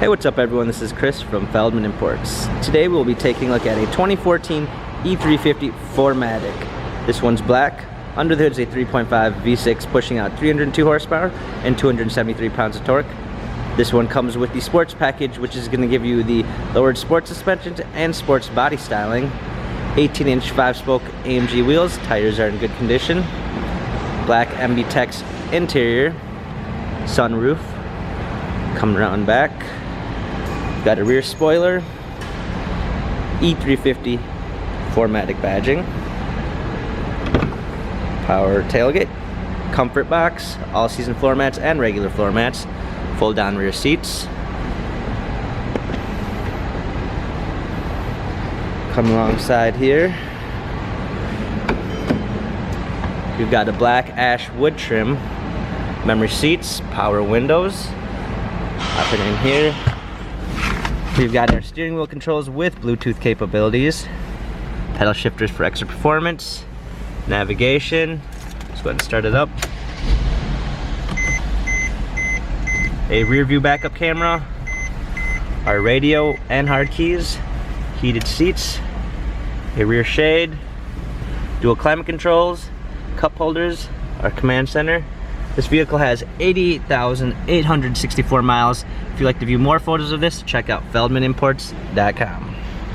Hey, what's up everyone? This is Chris from Feldmann Imports. Today we'll be taking a look at a 2014 E350 4MATIC. This one's black. Under the hood is a 3.5 V6 pushing out 302 horsepower and 273 pounds of torque. This one comes with the sports package, which is going to give you the lowered sports suspensions and sports body styling. 18-inch 5-spoke AMG wheels. Tires are in good condition. Black MB-Tex interior. Sunroof. Come around back. Got a rear spoiler. E350 4MATIC badging. Power tailgate. Comfort box. All-season floor mats and regular floor mats. Fold-down rear seats. Come alongside here. We've got a black ash wood trim. Memory seats. Power windows. Up and in here. We've got our steering wheel controls with Bluetooth capabilities. Pedal shifters for extra performance. Navigation. Let's go ahead and start it up. A rear view backup camera. Our radio and hard keys. Heated seats. A rear shade. Dual climate controls. Cup holders. Our command center. This vehicle has 88,864 miles. If you'd like to view more photos of this, check out feldmanimports.com.